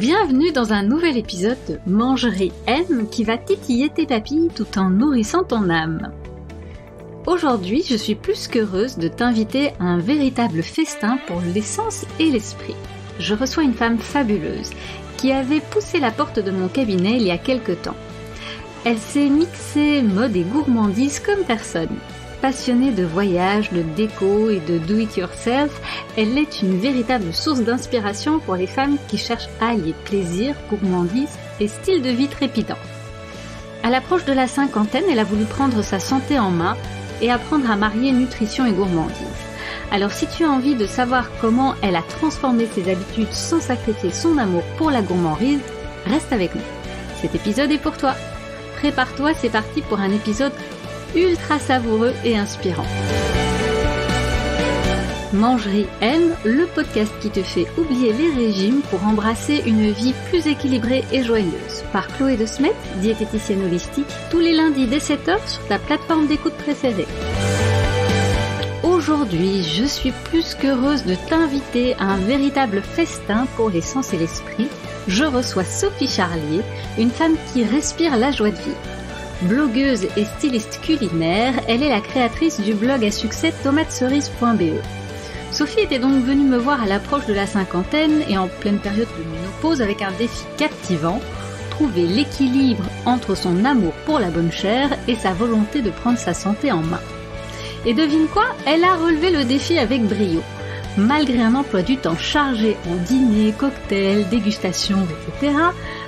Bienvenue dans un nouvel épisode de Mangerie M qui va titiller tes papilles tout en nourrissant ton âme. Aujourd'hui, je suis plus qu'heureuse de t'inviter à un véritable festin pour les sens et l'esprit. Je reçois une femme fabuleuse qui avait poussé la porte de mon cabinet il y a quelque temps. Elle s'est mixée mode et gourmandise comme personne. Passionnée de voyage, de déco et de do-it-yourself, elle est une véritable source d'inspiration pour les femmes qui cherchent à allier plaisir, gourmandise et style de vie trépidant. À l'approche de la cinquantaine, elle a voulu prendre sa santé en main et apprendre à marier nutrition et gourmandise. Alors si tu as envie de savoir comment elle a transformé ses habitudes sans sacrifier son amour pour la gourmandise, reste avec nous. Cet épisode est pour toi. Prépare-toi, c'est parti pour un épisode ultra savoureux et inspirant. Mangerie M, le podcast qui te fait oublier les régimes pour embrasser une vie plus équilibrée et joyeuse. Par Chloé de Smet, diététicienne holistique, tous les lundis dès 7h sur ta plateforme d'écoute préférée. Aujourd'hui, je suis plus qu'heureuse de t'inviter à un véritable festin pour les sens et l'esprit. Je reçois Sophie Charlier, une femme qui respire la joie de vivre. Blogueuse et styliste culinaire, elle est la créatrice du blog à succès tomatecerise.be. Sophie était donc venue me voir à l'approche de la cinquantaine et en pleine période de ménopause avec un défi captivant, trouver l'équilibre entre son amour pour la bonne chair et sa volonté de prendre sa santé en main. Et devine quoi, elle a relevé le défi avec brio. Malgré un emploi du temps chargé en dîner, cocktails, dégustations, etc.,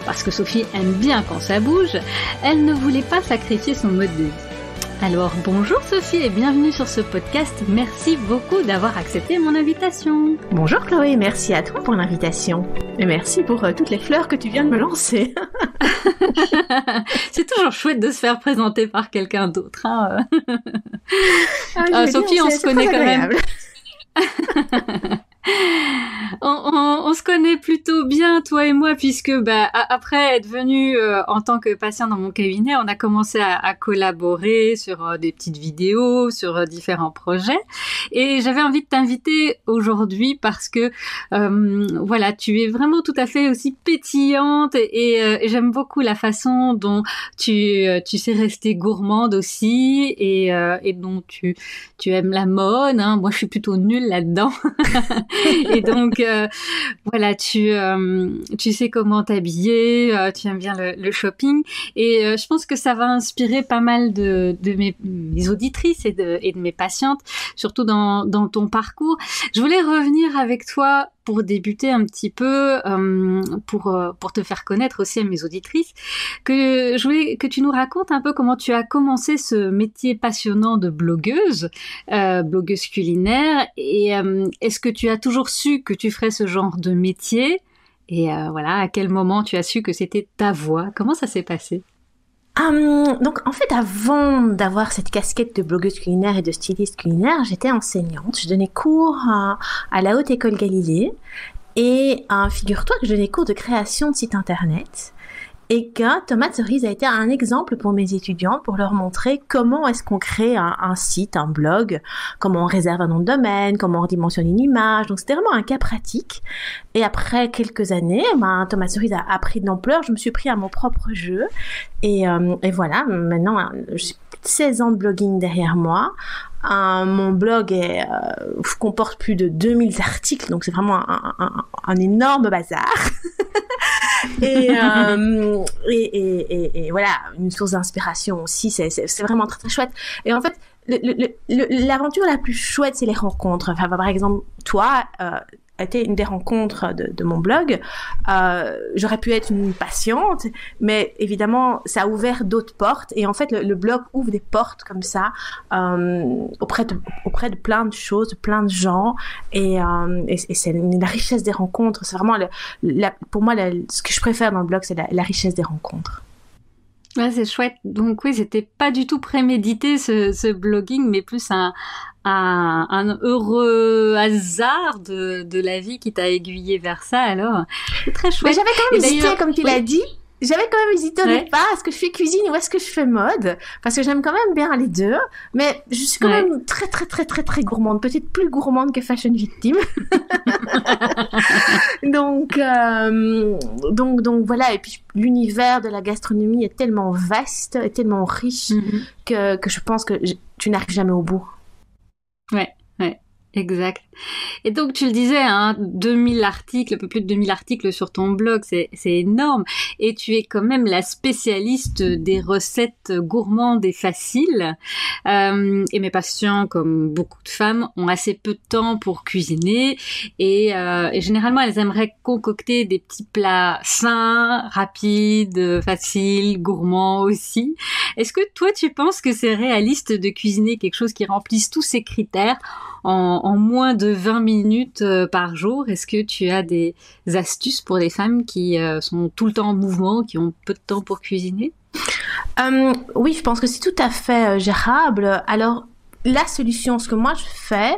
parce que Sophie aime bien quand ça bouge, elle ne voulait pas sacrifier son mode de vie. Alors bonjour Sophie et bienvenue sur ce podcast. Merci beaucoup d'avoir accepté mon invitation. Bonjour Chloé, merci à toi pour l'invitation. Et merci pour toutes les fleurs que tu viens de me lancer. C'est toujours chouette de se faire présenter par quelqu'un d'autre. Hein. Sophie, on se connaît quand même. On se connaît plutôt bien, toi et moi, puisque après être venu en tant que patient dans mon cabinet, on a commencé à collaborer sur des petites vidéos, sur différents projets. Et j'avais envie de t'inviter aujourd'hui parce que voilà, tu es vraiment tout à fait aussi pétillante et j'aime beaucoup la façon dont tu sais rester gourmande aussi et dont tu aimes la mode. Hein. Moi, je suis plutôt nulle là-dedans. Et donc voilà, tu sais comment t'habiller, tu aimes bien le shopping et je pense que ça va inspirer pas mal de mes auditrices et de mes patientes, surtout dans ton parcours. Je voulais revenir avec toi pour débuter un petit peu, pour te faire connaître aussi à mes auditrices, que je voulais que tu nous racontes un peu comment tu as commencé ce métier passionnant de blogueuse culinaire, et est-ce que tu as toujours su que tu ferais ce genre de métier, et voilà, à quel moment tu as su que c'était ta voie? Comment ça s'est passé? Donc en fait, avant d'avoir cette casquette de blogueuse culinaire et de styliste culinaire, j'étais enseignante. Je donnais cours à la Haute École Galilée et figure-toi que je donnais cours de création de sites internet et que Tomate Cerise a été un exemple pour mes étudiants pour leur montrer comment est-ce qu'on crée un site, un blog, comment on réserve un nom de domaine, comment on redimensionne une image. Donc c'était vraiment un cas pratique. Et après quelques années, Tomate Cerise a pris de l'ampleur. Je me suis pris à mon propre jeu. Et voilà, maintenant, j'ai plus de 16 ans de blogging derrière moi. Mon blog comporte plus de 2000 articles, donc c'est vraiment un énorme bazar. et voilà, une source d'inspiration aussi, c'est vraiment très très chouette. Et en fait, l'aventure la plus chouette, c'est les rencontres. Enfin, par exemple, toi, a été une des rencontres de mon blog. J'aurais pu être une patiente, mais évidemment, ça a ouvert d'autres portes. Et en fait, le blog ouvre des portes comme ça auprès de plein de choses, de plein de gens. Et c'est la richesse des rencontres. C'est vraiment, pour moi, ce que je préfère dans le blog, c'est la richesse des rencontres. Ouais, c'est chouette. Donc oui, c'était pas du tout prémédité ce blogging, mais plus un heureux hasard de la vie qui t'a aiguillé vers ça. Alors, c'est très chouette. Mais j'avais quand même hésité, comme tu l'as dit. J'avais quand même hésité au départ, est-ce que je fais cuisine ou est-ce que je fais mode? Parce que j'aime quand même bien les deux, mais je suis quand même très très très très très gourmande, peut-être plus gourmande que fashion victime. Donc, donc voilà. Et puis l'univers de la gastronomie est tellement vaste, et tellement riche que je pense que tu n'arrives jamais au bout. Ouais, ouais. Exact. Et donc, tu le disais, hein, 2000 articles, un peu plus de 2000 articles sur ton blog, c'est énorme. Et tu es quand même la spécialiste des recettes gourmandes et faciles. Et mes patients, comme beaucoup de femmes, ont assez peu de temps pour cuisiner. Et généralement, elles aimeraient concocter des petits plats sains, rapides, faciles, gourmands aussi. Est-ce que toi, tu penses que c'est réaliste de cuisiner quelque chose qui remplisse tous ces critères en moins de 20 minutes par jour? Est-ce que tu as des astuces pour les femmes qui sont tout le temps en mouvement, qui ont peu de temps pour cuisiner? Oui, je pense que c'est tout à fait gérable. Alors, la solution, ce que moi je fais,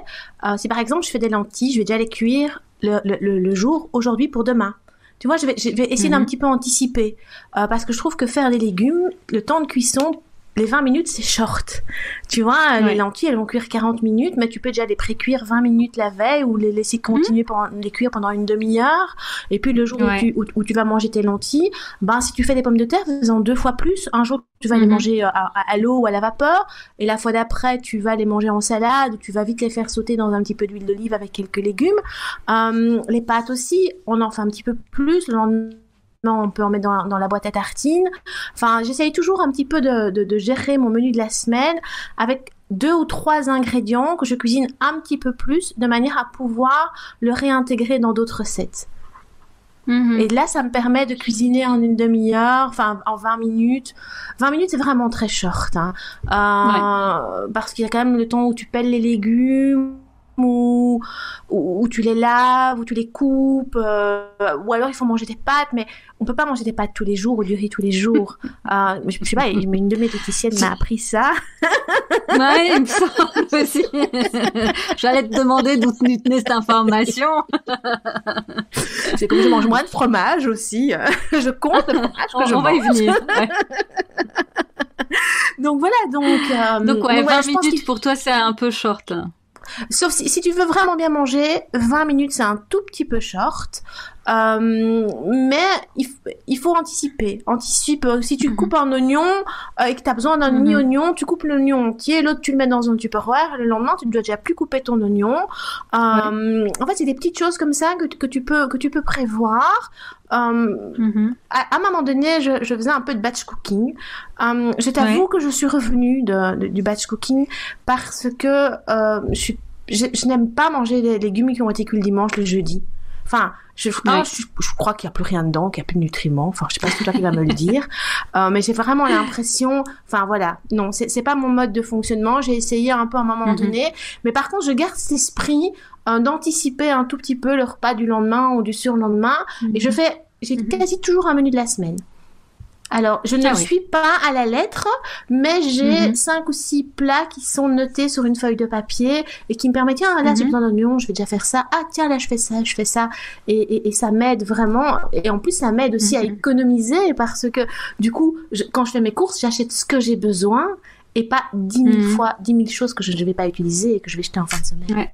c'est par exemple, je fais des lentilles, je vais déjà les cuire le jour, aujourd'hui pour demain. Tu vois, je vais essayer d'un petit peu anticiper, parce que je trouve que faire des légumes, le temps de cuisson, les 20 minutes, c'est short. Tu vois, les lentilles, elles vont cuire 40 minutes, mais tu peux déjà les pré-cuire 20 minutes la veille ou les laisser continuer les cuire pendant une demi-heure. Et puis, le jour où tu vas manger tes lentilles, ben, si tu fais des pommes de terre, fais-en 2 fois plus. Un jour, tu vas les manger à l'eau ou à la vapeur. Et la fois d'après, tu vas les manger en salade ou tu vas vite les faire sauter dans un petit peu d'huile d'olive avec quelques légumes. Les pâtes aussi, on en fait un petit peu plus. Le lendemain, on peut en mettre dans la boîte à tartines. Enfin, j'essaye toujours un petit peu de gérer mon menu de la semaine avec 2 ou 3 ingrédients que je cuisine un petit peu plus de manière à pouvoir le réintégrer dans d'autres recettes. Et là, ça me permet de cuisiner en une demi-heure, enfin en 20 minutes. 20 minutes, c'est vraiment très short, hein. Parce qu'il y a quand même le temps où tu pelles les légumes, ou tu les laves, ou tu les coupes, ou alors il faut manger des pâtes, mais on peut pas manger des pâtes tous les jours ou du riz tous les jours. Je sais pas, une de mes diététiciennes m'a appris ça. Ouais, il me semble aussi. J'allais te demander d'où tenait cette information. C'est comme je mange moins de fromage aussi. Je compte le fromage que je mange. On va y venir. Ouais. Donc voilà, donc 20 minutes pour toi, c'est un peu short. Sauf si tu veux vraiment bien manger, 20 minutes c'est un tout petit peu short, mais il faut anticiper. Anticipe, si tu coupes un oignon et que tu as besoin d'un demi-oignon, tu coupes l'oignon entier, l'autre tu le mets dans un Tupperware, le lendemain tu ne dois déjà plus couper ton oignon. En fait, c'est des petites choses comme ça que tu peux prévoir. À un moment donné, je faisais un peu de batch cooking. Je t'avoue que je suis revenue du batch cooking parce que je n'aime pas manger les légumes qui ont été cuits le dimanche, le jeudi. Enfin, je crois qu'il n'y a plus rien dedans, qu'il n'y a plus de nutriments. Enfin, je sais pas si c'est toi qui vas me le dire. Mais j'ai vraiment l'impression, enfin voilà. Non, c'est pas mon mode de fonctionnement. J'ai essayé un peu à un moment donné. Mais par contre, je garde cet esprit d'anticiper un tout petit peu le repas du lendemain ou du surlendemain. Et j'ai quasi toujours un menu de la semaine. Alors, je ne suis pas à la lettre, mais j'ai 5 ou 6 plats qui sont notés sur une feuille de papier et qui me permettent, tiens, là, j'ai besoin d'oignons, je vais déjà faire ça. Ah, tiens, là, je fais ça. Et ça m'aide vraiment. Et en plus, ça m'aide aussi à économiser parce que, du coup, quand je fais mes courses, j'achète ce que j'ai besoin et pas 10 000 fois, 10 000 choses que je ne vais pas utiliser et que je vais jeter en fin de semaine.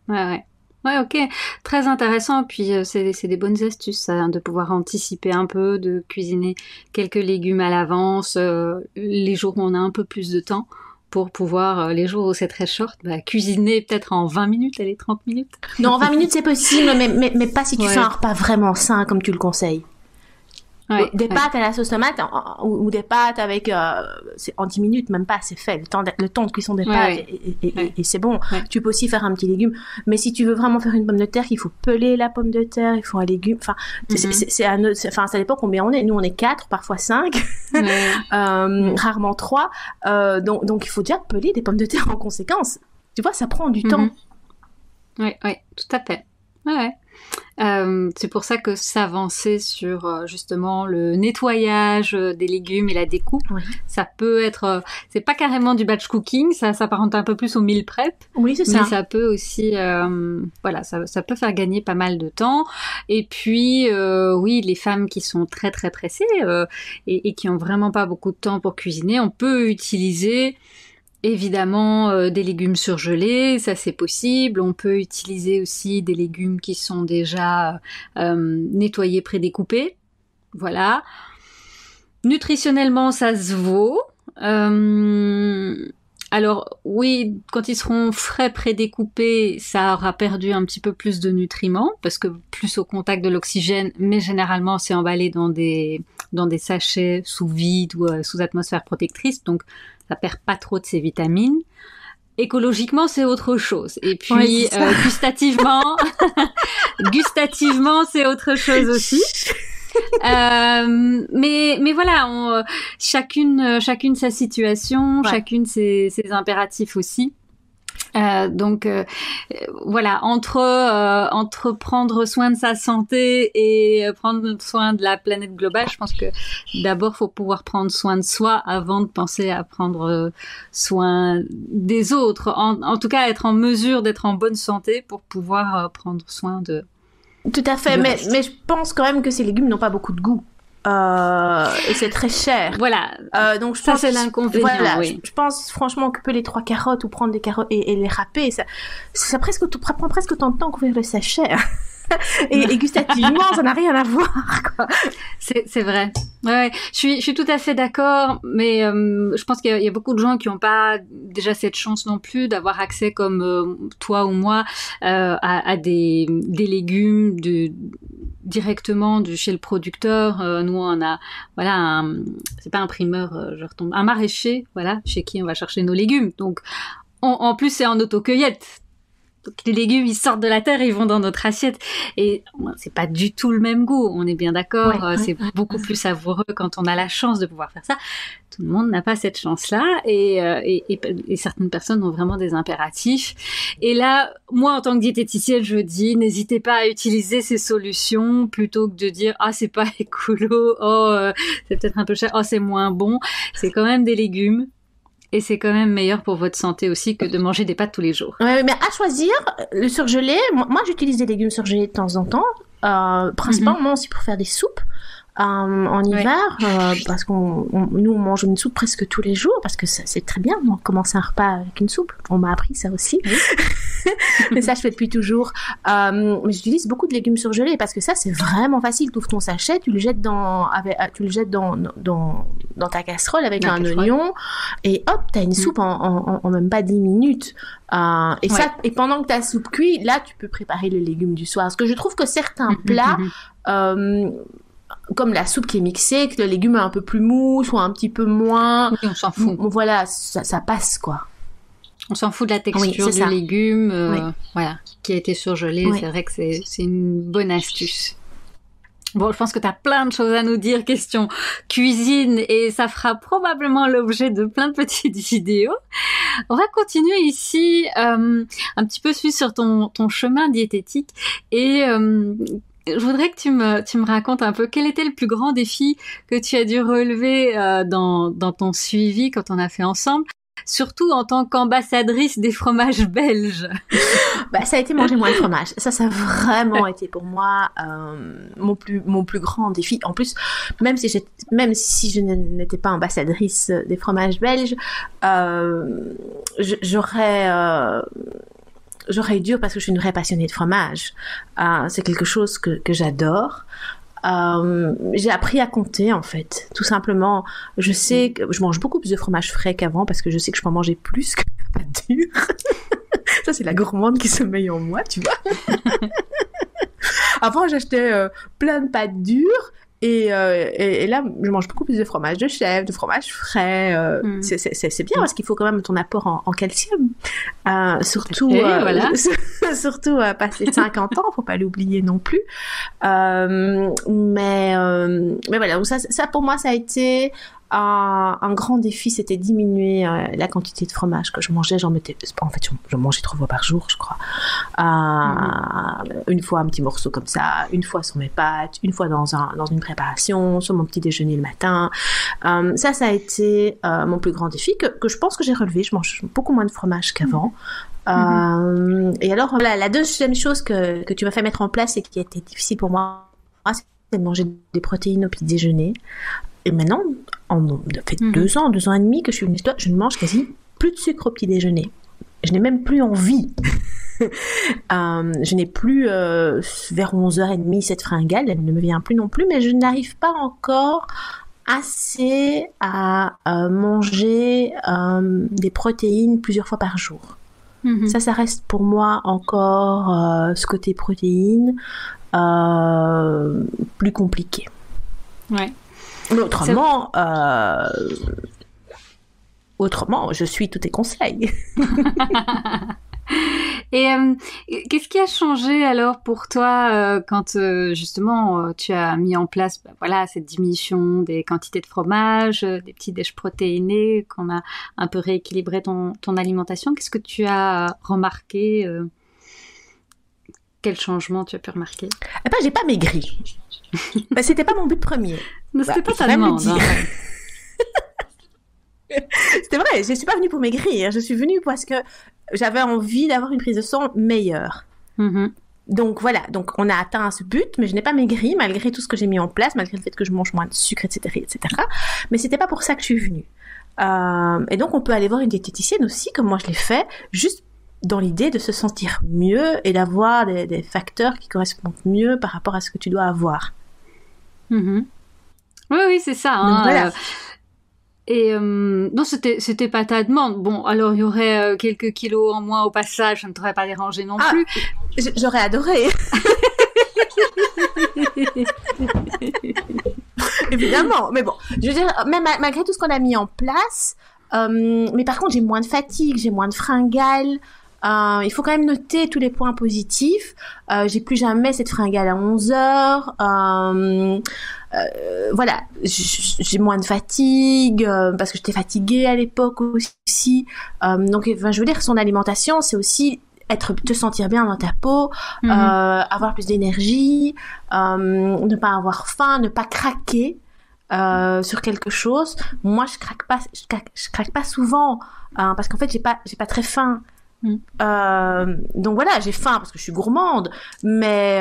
Ouais. Ouais, ok. Très intéressant. Puis, c'est des bonnes astuces, ça, hein, de pouvoir anticiper un peu, de cuisiner quelques légumes à l'avance, les jours où on a un peu plus de temps pour pouvoir, les jours où c'est très short, cuisiner peut-être en 20 minutes, allez, 30 minutes. Non, en 20 minutes, c'est possible, mais pas si tu fais un repas vraiment sain comme tu le conseilles. Des pâtes à la sauce tomate ou des pâtes avec c'est en 10 minutes même pas, c'est fait le temps de cuisson des pâtes et c'est bon. Tu peux aussi faire un petit légume, mais si tu veux vraiment faire une pomme de terre, il faut peler la pomme de terre, il faut un légume, enfin enfin ça dépend combien on est. Nous on est 4, parfois 5, rarement 3, donc il faut déjà peler des pommes de terre en conséquence. Tu vois, ça prend du temps. Oui, tout à fait. Ouais. C'est pour ça que s'avancer sur justement le nettoyage des légumes et la découpe, ça peut être, c'est pas carrément du batch cooking, ça s'apparente un peu plus au meal prep. Oui, c'est ça. Mais ça peut aussi, ça peut faire gagner pas mal de temps. Et puis, oui, les femmes qui sont très très pressées et qui ont vraiment pas beaucoup de temps pour cuisiner, on peut utiliser évidemment, des légumes surgelés, ça c'est possible. On peut utiliser aussi des légumes qui sont déjà nettoyés, prédécoupés. Voilà. Nutritionnellement, ça se vaut. Alors oui, quand ils seront frais prédécoupés, ça aura perdu un petit peu plus de nutriments parce que plus au contact de l'oxygène, mais généralement c'est emballé dans des sachets sous vide ou sous atmosphère protectrice, donc ça perd pas trop de ses vitamines. Écologiquement, c'est autre chose. Et puis Oui, gustativement, gustativement, c'est autre chose aussi. Mais voilà, chacune sa situation, chacune ses impératifs aussi. Donc voilà, entre prendre soin de sa santé et prendre soin de la planète globale, je pense que d'abord faut pouvoir prendre soin de soi avant de penser à prendre soin des autres. En tout cas, être en mesure d'être en bonne santé pour pouvoir prendre soin de. Tout à fait, mais je pense quand même que ces légumes n'ont pas beaucoup de goût. Et c'est très cher. Voilà. Donc je ça pense, c'est l'inconvénient. Voilà, oui. je pense franchement couper les 3 carottes ou prendre des carottes et les râper, ça prend presque autant de temps qu'ouvrir le sachet. et gustativement, ça n'a rien à voir, quoi. C'est vrai. Ouais, je suis tout à fait d'accord, mais je pense qu'il y a beaucoup de gens qui n'ont pas déjà cette chance non plus d'avoir accès comme toi ou moi à des légumes directement chez le producteur. Nous on a c'est pas un primeur, je retombe, un maraîcher, voilà, chez qui on va chercher nos légumes. Donc en plus c'est en autocueillette. Donc les légumes, ils sortent de la terre, ils vont dans notre assiette. Et c'est pas du tout le même goût, on est bien d'accord. C'est beaucoup plus savoureux quand on a la chance de pouvoir faire ça. Tout le monde n'a pas cette chance-là. Et certaines personnes ont vraiment des impératifs. Et là, moi, en tant que diététicienne, je dis, n'hésitez pas à utiliser ces solutions plutôt que de dire, ah, c'est pas écolo, c'est peut-être un peu cher, c'est moins bon. C'est quand même des légumes. Et c'est quand même meilleur pour votre santé aussi que de manger des pâtes tous les jours. Ouais, mais à choisir, le surgelé, moi j'utilise des légumes surgelés de temps en temps, principalement aussi pour faire des soupes. En hiver, parce nous on mange une soupe presque tous les jours, parce que c'est très bien de commencer un repas avec une soupe. On m'a appris ça aussi. Mais ça je fais depuis toujours. Mais j'utilise beaucoup de légumes surgelés parce que ça c'est vraiment facile. Tu ouvres ton sachet, tu le jettes dans ta casserole avec un oignon et hop, t'as une soupe en même pas 10 minutes. Ça, et pendant que ta soupe cuit, là tu peux préparer le légume du soir. Parce que je trouve que certains plats comme la soupe qui est mixée, que le légume est un peu plus mou, soit un petit peu moins. Oui, on s'en fout. Voilà, ça passe, quoi. On s'en fout de la texture du légume, voilà, qui a été surgelé. Oui. C'est vrai que c'est une bonne astuce. Bon, je pense que tu as plein de choses à nous dire, question cuisine, et ça fera probablement l'objet de plein de petites vidéos. On va continuer ici, un petit peu sur ton chemin diététique, et je voudrais que tu me racontes un peu quel était le plus grand défi que tu as dû relever dans ton suivi quand on a fait ensemble, surtout en tant qu'ambassadrice des fromages belges. Ça a été manger moins de fromage. Ça a vraiment été pour moi mon plus grand défi. En plus, même si je n'étais pas ambassadrice des fromages belges, j'aurais eu dur parce que je suis une vraie passionnée de fromage. C'est quelque chose que j'adore. J'ai appris à compter, en fait. Tout simplement, je sais que je mange beaucoup plus de fromage frais qu'avant parce que je sais que je peux en manger plus que la pâte dure. Ça, c'est la gourmande qui sommeille en moi, tu vois. Avant, j'achetais plein de pâtes dures. Et là, je mange beaucoup plus de fromage de chèvre, de fromage frais. C'est bien parce qu'il faut quand même ton apport en calcium. Surtout, surtout passer 50 ans, faut pas l'oublier non plus. Mais voilà, donc ça pour moi, ça a été un grand défi, c'était diminuer la quantité de fromage que je mangeais. En fait, je mangeais 3 fois par jour, je crois. Une fois un petit morceau comme ça, une fois sur mes pâtes, une fois dans une préparation, sur mon petit déjeuner le matin. Ça a été mon plus grand défi que je pense que j'ai relevé. Je mange beaucoup moins de fromage qu'avant. Et alors, voilà, la deuxième chose que tu m'as fait mettre en place et qui a été difficile pour moi, c'est de manger des protéines au petit déjeuner. Et maintenant, ça fait 2 ans et demi que je suis venue chez toi, je ne mange quasi plus de sucre au petit déjeuner. Je n'ai même plus envie. Je n'ai plus vers 11h30 cette fringale, elle ne me vient plus non plus, mais je n'arrive pas encore assez à manger des protéines plusieurs fois par jour. Ça reste pour moi encore ce côté protéines plus compliqué. Ouais. Mais autrement, je suis tous tes conseils. Et qu'est-ce qui a changé alors pour toi quand justement tu as mis en place cette diminution des quantités de fromage, des petits déj protéinés, qu'on a un peu rééquilibré ton alimentation? Qu'est-ce que tu as remarqué? Quel changement tu as pu remarquer? Eh ben, j'ai pas maigri. C'était pas mon but premier. Non, c'était pas ta demande. C'était vrai, je suis pas venue pour maigrir, je suis venue parce que j'avais envie d'avoir une prise de sang meilleure. Donc voilà, donc on a atteint ce but, mais je n'ai pas maigri malgré tout ce que j'ai mis en place, malgré le fait que je mange moins de sucre, etc., etc. Mais c'était pas pour ça que je suis venue. Et donc on peut aller voir une diététicienne aussi, comme moi je l'ai fait, juste dans l'idée de se sentir mieux et d'avoir des facteurs qui correspondent mieux par rapport à ce que tu dois avoir. Oui, c'est ça. Donc, voilà. Et non, c'était pas ta demande. Bon, alors il y aurait quelques kilos en moins au passage, ça ne t'aurait pas dérangé non plus. J'aurais adoré. Évidemment, mais bon, je veux dire, même malgré tout ce qu'on a mis en place, mais par contre j'ai moins de fatigue, j'ai moins de fringales. Il faut quand même noter tous les points positifs. J'ai plus jamais cette fringale à 11h. Voilà, j'ai moins de fatigue parce que j'étais fatiguée à l'époque aussi. Donc, je veux dire, son alimentation, c'est aussi te sentir bien dans ta peau, avoir plus d'énergie, ne pas avoir faim, ne pas craquer sur quelque chose. Moi, je craque pas souvent parce qu'en fait, j'ai pas très faim. Donc voilà, j'ai faim parce que je suis gourmande, mais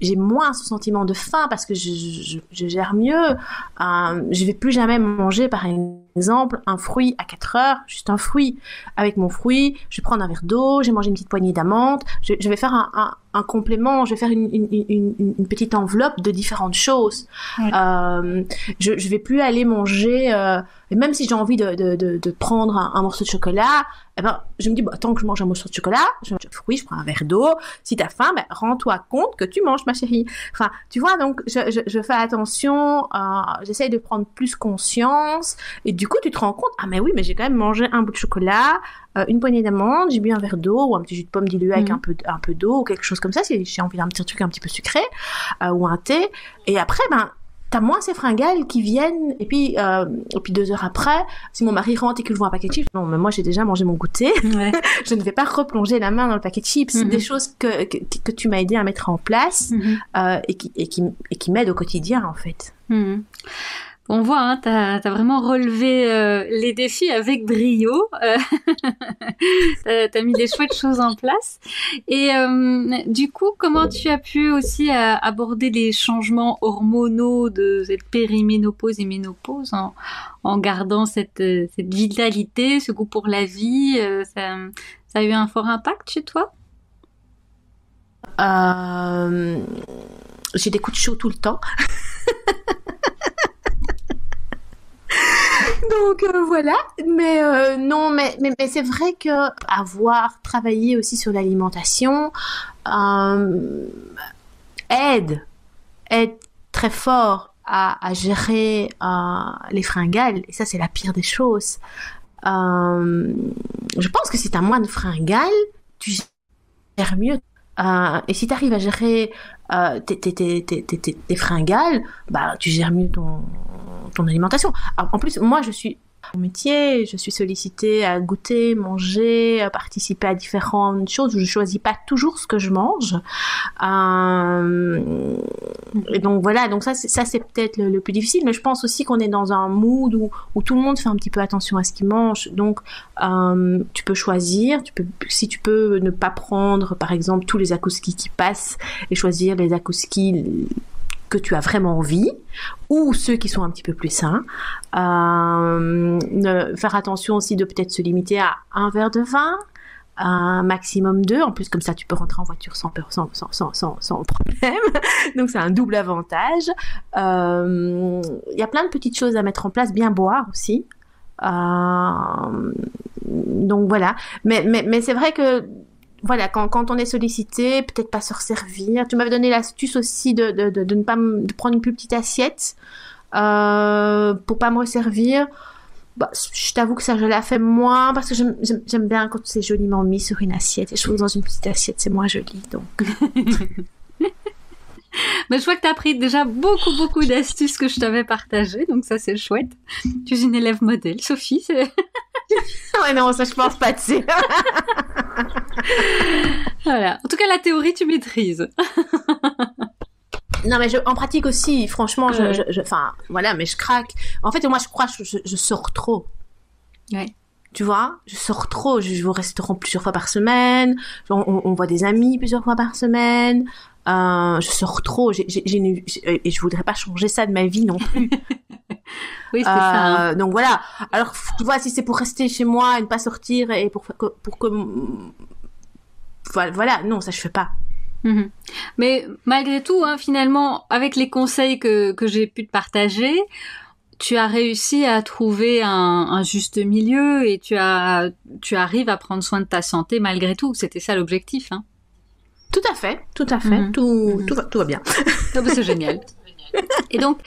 j'ai moins ce sentiment de faim parce que je gère mieux. Je vais plus jamais manger par exemple un fruit à 4 heures, juste un fruit. Avec mon fruit, je vais prendre un verre d'eau, j'ai mangé une petite poignée d'amandes, je vais faire un complément, je vais faire une petite enveloppe de différentes choses. Je vais plus aller manger, et même si j'ai envie de prendre un morceau de chocolat, eh ben, je me dis, tant que je mange un morceau de chocolat, je mange un fruit, je prends un verre d'eau. Si t'as faim, rends-toi compte que tu manges, ma chérie. Enfin, tu vois, donc, je fais attention, j'essaye de prendre plus conscience, et du coup, tu te rends compte, mais oui, mais j'ai quand même mangé un bout de chocolat, une poignée d'amandes, j'ai bu un verre d'eau, ou un petit jus de pomme dilué avec un peu d'eau, ou quelque chose comme ça, si j'ai envie d'un petit truc un petit peu sucré, ou un thé. Et après, t'as moins ces fringales qui viennent, et puis 2 heures après, si mon mari rentre et qu'il voit un paquet de chips, non, mais moi j'ai déjà mangé mon goûter, je ne vais pas replonger la main dans le paquet de chips. C'est des choses que tu m'as aidé à mettre en place, et qui m'aident au quotidien, en fait. On voit, t'as vraiment relevé les défis avec brio. T'as mis des chouettes choses en place. Et du coup, comment tu as pu aussi aborder les changements hormonaux de cette périménopause et ménopause en gardant cette vitalité, ce goût pour la vie? Ça a eu un fort impact chez toi? J'ai des coups de chaud tout le temps. Donc voilà, mais non, mais c'est vrai que avoir travaillé aussi sur l'alimentation aide très fort à gérer les fringales, et ça c'est la pire des choses. Je pense que si t'as moins de fringales, tu gères mieux. Et si tu arrives à gérer tes fringales, tu gères mieux ton alimentation. Alors, en plus, moi, je suis mon métier, je suis sollicitée à goûter, manger, à participer à différentes choses. Je choisis pas toujours ce que je mange. Et donc voilà, donc ça c'est peut-être le plus difficile, mais je pense aussi qu'on est dans un mood où tout le monde fait un petit peu attention à ce qu'il mange. Donc tu peux choisir, si tu peux ne pas prendre par exemple tous les akouskis qui passent et choisir les akouskis que tu as vraiment envie. ou ceux qui sont un petit peu plus sains. Faire attention aussi de peut-être se limiter à un verre de vin, un maximum 2. En plus, comme ça, tu peux rentrer en voiture sans problème. Donc, c'est un double avantage. Il y a plein de petites choses à mettre en place. Bien boire aussi. Donc, voilà. Mais c'est vrai que voilà, quand on est sollicité, peut-être pas se resservir. Tu m'avais donné l'astuce aussi de ne pas de prendre une plus petite assiette pour pas me resservir. Bah, je t'avoue que ça, je la fais moins parce que j'aime bien quand c'est joliment mis sur une assiette. Et je trouve que dans une petite assiette, c'est moins joli. Donc. Mais je vois que tu as appris déjà beaucoup d'astuces que je t'avais partagées, donc ça, c'est chouette. Tu es une élève modèle, Sophie. Ouais, non, ça, je pense pas dessus. Voilà. En tout cas, la théorie, tu maîtrises. Non, mais en pratique aussi, franchement, enfin, voilà, mais je craque. En fait, moi, je crois que je sors trop. Ouais. Tu vois, je sors trop. Je vais au restaurant plusieurs fois par semaine. On voit des amis plusieurs fois par semaine. Je sors trop. Et je voudrais pas changer ça de ma vie non plus. Oui, c'est ça. Hein. Donc voilà. Alors, tu vois, si c'est pour rester chez moi et ne pas sortir et pour que voilà, non, ça je fais pas. Mmh. Mais malgré tout, hein, finalement, avec les conseils que j'ai pu te partager, tu as réussi à trouver un juste milieu et tu arrives à prendre soin de ta santé malgré tout. C'était ça l'objectif, hein. Tout à fait. Tout va bien. C'est génial. Et donc,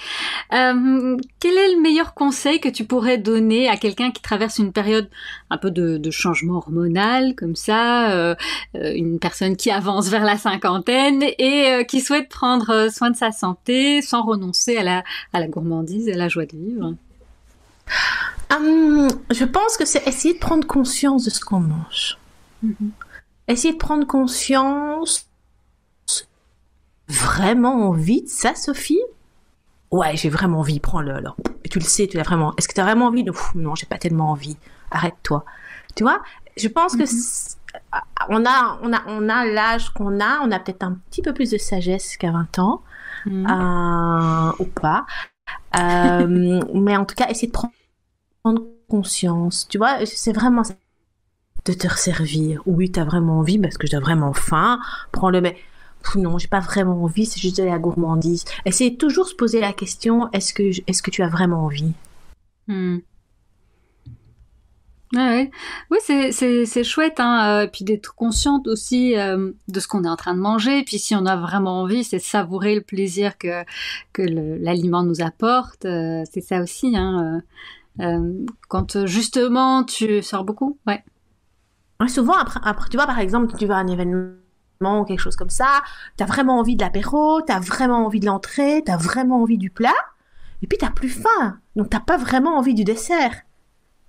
quel est le meilleur conseil que tu pourrais donner à quelqu'un qui traverse une période un peu de changement hormonal, comme ça, une personne qui avance vers la cinquantaine et qui souhaite prendre soin de sa santé sans renoncer à la gourmandise et à la joie de vivre? Je pense que c'est essayer de prendre conscience de ce qu'on mange. Mm-hmm. Essayer de prendre conscience. Vraiment envie de ça, Sophie? Ouais, j'ai vraiment envie, prends-le alors. Et tu le sais, tu l'as vraiment. Est-ce que tu as vraiment envie? Non, j'ai pas tellement envie. Arrête-toi. Tu vois, je pense que on a l'âge qu'on a, on a peut-être un petit peu plus de sagesse qu'à 20 ans, ou pas. Mais en tout cas, essayer de prendre conscience. Tu vois, c'est vraiment ça. De te resservir. Oui, t'as vraiment envie parce que j'ai vraiment faim. Prends-le, mais non, j'ai pas vraiment envie, c'est juste de la gourmandise. Essayez toujours se poser la question, est-ce que tu as vraiment envie? Ouais. Oui, c'est chouette, hein. Puis d'être consciente aussi de ce qu'on est en train de manger. Puis si on a vraiment envie, c'est savourer le plaisir que l'aliment nous apporte. C'est ça aussi, hein. Quand justement tu sors beaucoup, ouais. Souvent après, tu vois, par exemple, tu vas à un événement ou quelque chose comme ça, t'as vraiment envie de l'apéro, t'as vraiment envie de l'entrée, t'as vraiment envie du plat, et puis t'as plus faim, donc t'as pas vraiment envie du dessert.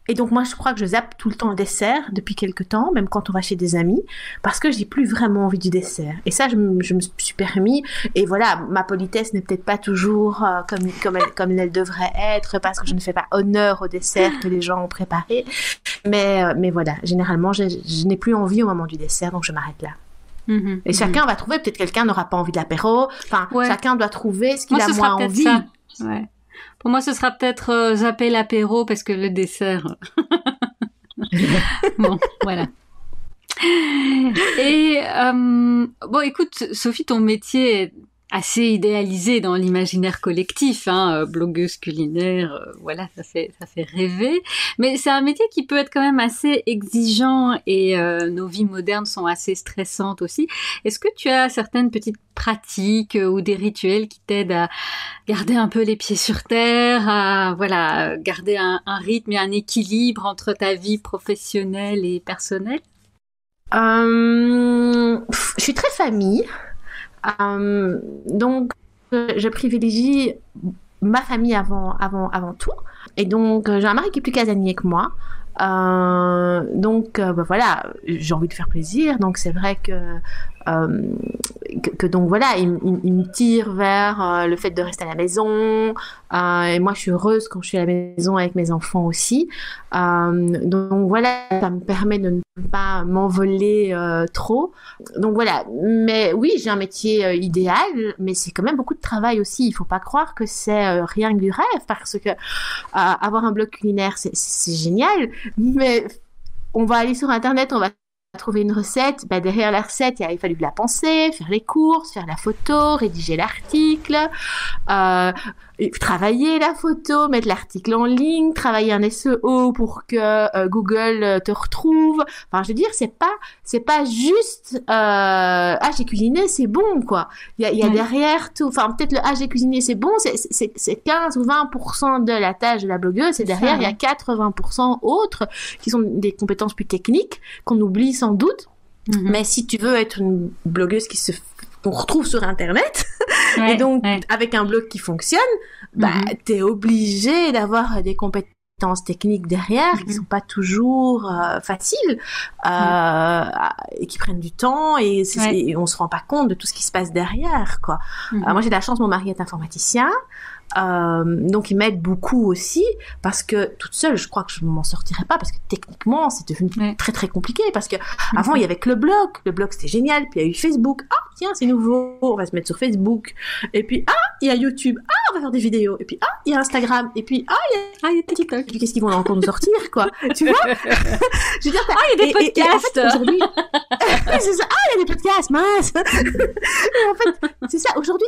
Et donc moi je crois que je zappe tout le temps le dessert depuis quelques temps, même quand on va chez des amis, parce que j'ai plus vraiment envie du dessert. Et ça je me suis permis, et voilà, ma politesse n'est peut-être pas toujours comme elle devrait être, parce que je ne fais pas honneur au dessert que les gens ont préparé, mais voilà, généralement je n'ai plus envie au moment du dessert, donc je m'arrête là. Et chacun va trouver, peut-être quelqu'un n'aura pas envie de l'apéro, enfin chacun doit trouver ce qu'il a moins envie. Ça. Ouais. Pour moi, ce sera peut-être zapper l'apéro parce que le dessert. Bon, voilà. Et bon, écoute, Sophie, ton métier est assez idéalisé dans l'imaginaire collectif, hein, blogueuse culinaire, voilà, ça fait rêver. Mais c'est un métier qui peut être quand même assez exigeant et nos vies modernes sont assez stressantes aussi. Est-ce que tu as certaines petites pratiques ou des rituels qui t'aident à garder un peu les pieds sur terre, à voilà, garder un rythme et un équilibre entre ta vie professionnelle et personnelle? Je suis très famille. Donc, je privilégie ma famille avant tout. Et donc, j'ai un mari qui est plus casanier que moi. Donc, voilà, j'ai envie de faire plaisir. Donc, c'est vrai que que donc voilà, il me tire vers le fait de rester à la maison. Et moi, je suis heureuse quand je suis à la maison avec mes enfants aussi. Donc voilà, ça me permet de ne pas m'envoler trop. Donc voilà, mais oui, j'ai un métier idéal, mais c'est quand même beaucoup de travail aussi. Il faut pas croire que c'est rien que du rêve, parce que avoir un blog culinaire, c'est génial, mais on va aller sur Internet, on va trouver une recette, derrière la recette, il a fallu de la penser, faire les courses, faire la photo, rédiger l'article, travailler la photo, mettre l'article en ligne, travailler un SEO pour que Google te retrouve. Enfin, je veux dire, c'est pas juste j'ai cuisiné, c'est bon, quoi. Il y a derrière tout. Enfin, peut-être le j'ai cuisiné, c'est bon, c'est 15 ou 20% de la tâche de la blogueuse, et derrière, il y a 80% autres qui sont des compétences plus techniques qu'on oublie sans doute. Mais si tu veux être une blogueuse qu'on retrouve sur Internet, et donc avec un blog qui fonctionne, t'es obligé d'avoir des compétences techniques derrière qui sont pas toujours faciles et qui prennent du temps, et on se rend pas compte de tout ce qui se passe derrière, quoi. Moi, j'ai de la chance, mon mari est informaticien. Donc il m'aide beaucoup aussi, parce que toute seule je crois que je ne m'en sortirais pas, parce que techniquement c'est devenu très très compliqué, parce que avant il y avait que le blog c'était génial, puis il y a eu Facebook, tiens c'est nouveau, on va se mettre sur Facebook, et puis il y a YouTube, on va faire des vidéos, et puis il y a Instagram, et puis il y a TikTok, puis qu'est-ce qu'ils vont encore nous sortir, quoi, tu vois. Je veux dire, il y a des podcasts, et en fait, aujourd'hui c'est ça, il y a des podcasts, mince. Et en fait c'est ça, aujourd'hui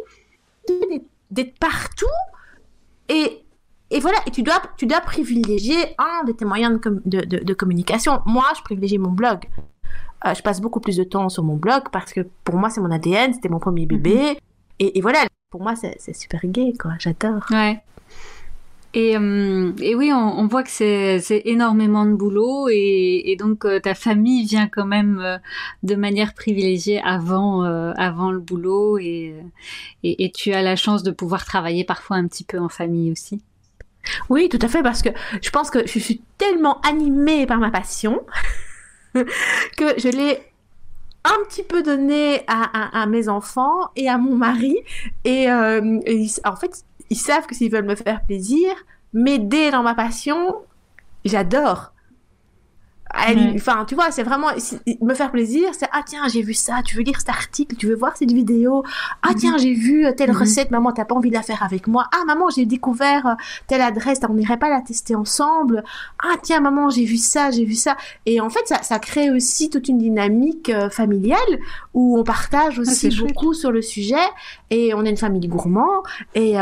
d'être partout, et voilà, et tu dois privilégier un de tes moyens de communication. Moi, je privilégie mon blog. Je passe beaucoup plus de temps sur mon blog, parce que pour moi, c'est mon ADN, c'était mon premier bébé, et voilà, pour moi, c'est super gai, quoi, j'adore. Ouais. Et oui, on voit que c'est énormément de boulot, et donc ta famille vient quand même de manière privilégiée avant le boulot, et tu as la chance de pouvoir travailler parfois un petit peu en famille aussi. Oui, tout à fait, parce que je pense que je suis tellement animée par ma passion que je l'ai un petit peu donné à mes enfants et à mon mari, et en fait ils savent que s'ils veulent me faire plaisir, m'aider dans ma passion, j'adore. Enfin, tu vois, c'est vraiment me faire plaisir, c'est tiens, j'ai vu ça, tu veux lire cet article, tu veux voir cette vidéo, tiens, j'ai vu telle recette, maman, t'as pas envie de la faire avec moi, maman, j'ai découvert telle adresse, on n'irait pas la tester ensemble, tiens, maman, j'ai vu ça, et en fait ça crée aussi toute une dynamique familiale où on partage aussi beaucoup sur le sujet, et on est une famille gourmand, et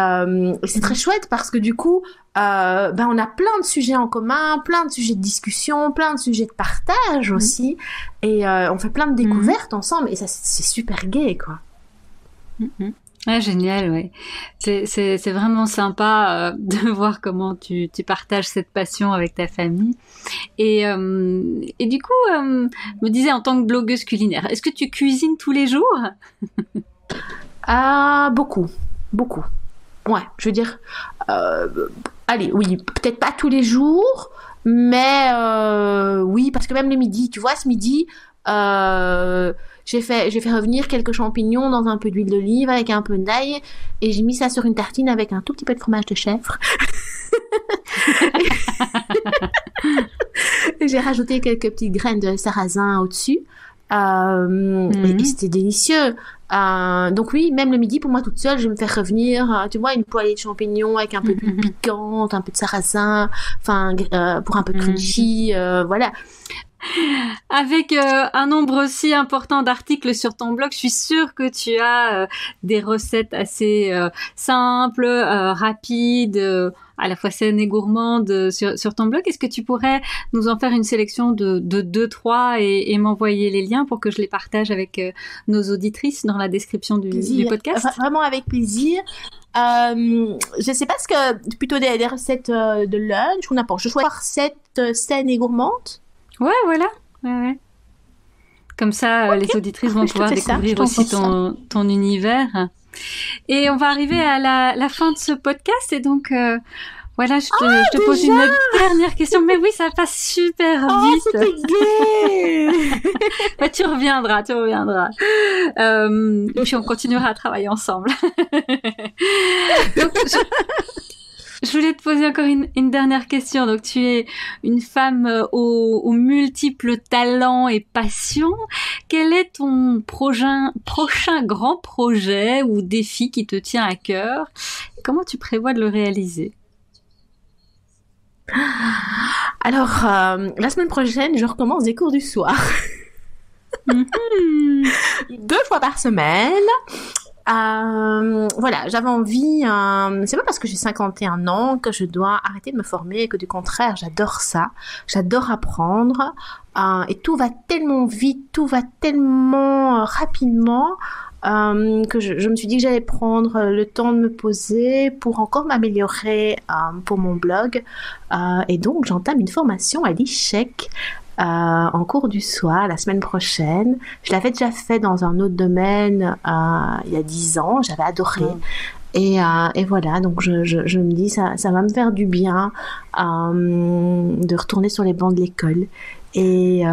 c'est très chouette, parce que du coup on a plein de sujets en commun, plein de sujets de discussion, plein de sujets de partage aussi, et on fait plein de découvertes ensemble, et ça c'est super gai, quoi. Ouais, génial, ouais. C'est vraiment sympa de voir comment tu partages cette passion avec ta famille. Et du coup, me disais, en tant que blogueuse culinaire, est-ce que tu cuisines tous les jours? Beaucoup. Ouais, je veux dire, allez, oui, peut-être pas tous les jours, mais oui, parce que même le midi, tu vois, ce midi, j'ai fait revenir quelques champignons dans un peu d'huile d'olive avec un peu d'ail, et j'ai mis ça sur une tartine avec un tout petit peu de fromage de chèvre. Et j'ai rajouté quelques petites graines de sarrasin au-dessus. Et c'était délicieux. Donc oui, même le midi, pour moi toute seule, je vais me faire revenir, tu vois, une poêlée de champignons avec un peu de piquante, un peu de sarrasin, enfin pour un peu de crunchy, voilà. Avec un nombre aussi important d'articles sur ton blog, je suis sûre que tu as des recettes assez simples, rapides, à la fois saines et gourmandes sur ton blog. Est-ce que tu pourrais nous en faire une sélection de 2-3 et m'envoyer les liens pour que je les partage avec nos auditrices dans la description du podcast? Vraiment avec plaisir. Je sais pas, ce que plutôt des recettes de lunch ou n'importe. Je choisis recettes saines et gourmandes. Ouais, voilà. Ouais. Comme ça, les auditrices vont pouvoir découvrir aussi ton univers. Et on va arriver à la fin de ce podcast. Et donc, Voilà, je te pose une dernière question. Mais oui, ça passe super vite. C'était gai. Ouais, tu reviendras. Et puis on continuera à travailler ensemble. Donc, je voulais te poser encore une dernière question. Donc, tu es une femme aux multiples talents et passions. Quel est ton prochain grand projet ou défi qui te tient à cœur? Comment tu prévois de le réaliser? Alors, la semaine prochaine, je recommence des cours du soir. 2 fois par semaine. Voilà, j'avais envie, c'est pas parce que j'ai 51 ans que je dois arrêter de me former, que du contraire, j'adore ça, j'adore apprendre, et tout va tellement vite, tout va tellement rapidement, que je me suis dit que j'allais prendre le temps de me poser pour encore m'améliorer pour mon blog, et donc j'entame une formation à l'ICHEC, en cours du soir la semaine prochaine. Je l'avais déjà fait dans un autre domaine il y a 10 ans, j'avais adoré. Et voilà, donc je me dis ça va me faire du bien de retourner sur les bancs de l'école et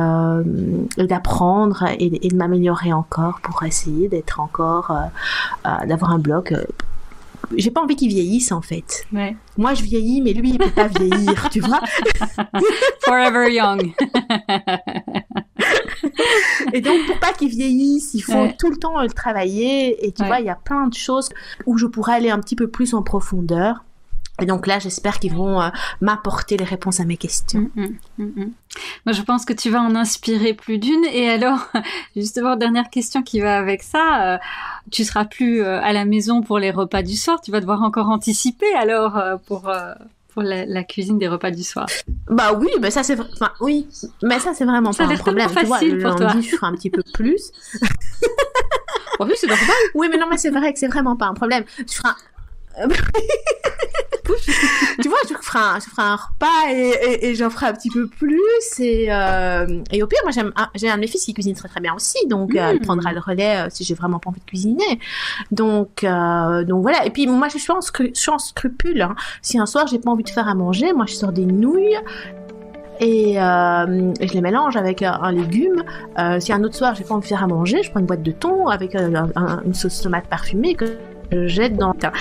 d'apprendre et de m'améliorer encore pour essayer d'être encore d'avoir un blog. J'ai pas envie qu'il vieillisse en fait. Ouais. Moi je vieillis, mais lui il peut pas vieillir, tu vois. Forever young. Et donc pour pas qu'il vieillisse, il faut tout le temps le travailler. Et tu vois, il y a plein de choses où je pourrais aller un petit peu plus en profondeur. Et donc là, j'espère qu'ils vont m'apporter les réponses à mes questions. Moi, je pense que tu vas en inspirer plus d'une. Et alors, justement, dernière question qui va avec ça. Tu seras plus à la maison pour les repas du soir. Tu vas devoir encore anticiper alors pour la cuisine des repas du soir. Bah oui, mais ça c'est oui, mais ça c'est vraiment pas un problème. Tu vois, le lundi, je ferai un petit peu plus. Oh oui, c'est normal. Oui, mais non, mais c'est vrai que c'est vraiment pas un problème. Je ferai tu vois, je ferai un repas et j'en ferai un petit peu plus et au pire, moi j'ai un de mes fils qui cuisine très très bien aussi, donc il prendra le relais si j'ai vraiment pas envie de cuisiner. Donc voilà. Et puis moi je suis en scrupule. Hein. Si un soir j'ai pas envie de faire à manger, moi je sors des nouilles. Et je les mélange avec un légume. Si un autre soir j'ai pas envie de faire à manger, je prends une boîte de thon avec une sauce tomate parfumée que je jette dans le tas.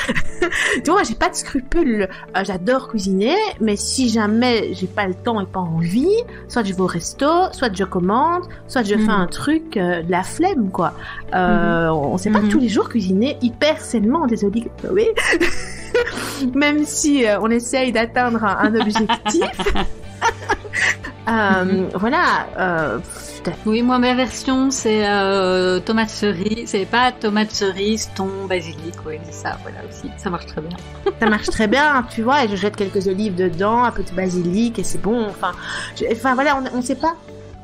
Tu vois, j'ai pas de scrupules. J'adore cuisiner, mais si jamais j'ai pas le temps et pas envie, soit je vais au resto, soit je commande, soit je fais un truc de la flemme, quoi. On sait pas tous les jours cuisiner hyper sainement, désolée, oui. Même si on essaye d'atteindre un objectif. Voilà. Oui, moi ma version c'est tomate cerise, c'est pas tomate cerise, thon, basilic, oui, c'est ça, voilà aussi, ça marche très bien. Ça marche très bien, tu vois, et je jette quelques olives dedans, un peu de basilic et c'est bon. Enfin voilà, on sait pas.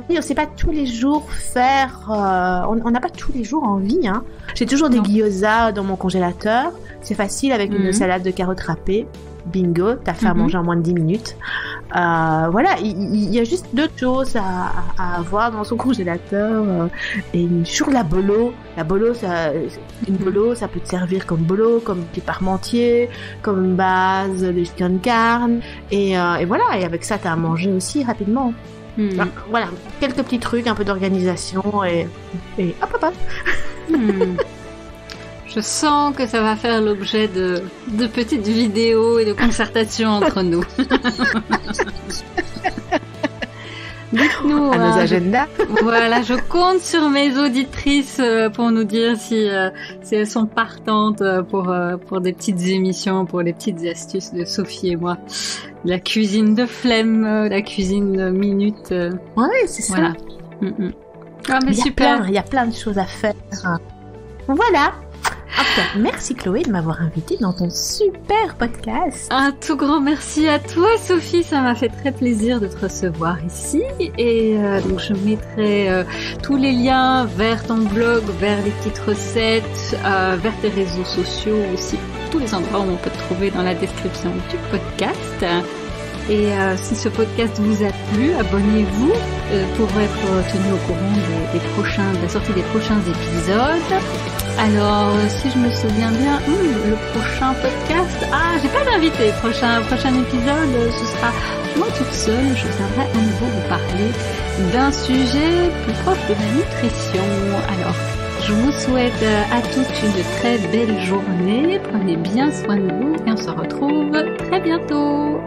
Oui, on sait pas tous les jours faire. On n'a pas tous les jours envie. Hein. J'ai toujours des gyoza dans mon congélateur. C'est facile avec une salade de carottes râpées. Bingo, t'as fait à manger en moins de 10 minutes. Voilà, il y a juste 2 choses à avoir dans son congélateur. Et sur la bolo. La bolo, une bolo, ça peut te servir comme bolo, comme des parmentiers, comme base de chicken carne. Et voilà, et avec ça, t'as à manger aussi rapidement. Voilà, quelques petits trucs, un peu d'organisation et hop. Je sens que ça va faire l'objet de petites vidéos et de concertations entre nous. Dites-nous à nos agendas. Voilà, je compte sur mes auditrices pour nous dire si elles sont partantes pour des petites émissions, pour les petites astuces de Sophie et moi. La cuisine de flemme, la cuisine minute. Ouais, c'est voilà. ça. Ah, mais super. Il y a plein de choses à faire. Voilà. En tout cas, merci Chloé de m'avoir invitée dans ton super podcast. Un tout grand merci à toi Sophie, ça m'a fait très plaisir de te recevoir ici et donc je mettrai tous les liens vers ton blog, vers les petites recettes, vers tes réseaux sociaux aussi, tous les endroits où on peut te trouver dans la description du podcast. Et si ce podcast vous a plu, abonnez-vous pour être tenu au courant de la sortie des prochains épisodes. Alors, si je me souviens bien, le prochain podcast, j'ai pas d'invité. Prochain épisode, ce sera moi toute seule. Je viendrai à nouveau vous parler d'un sujet plus proche de la nutrition. Alors, je vous souhaite à toutes une très belle journée. Prenez bien soin de vous et on se retrouve très bientôt.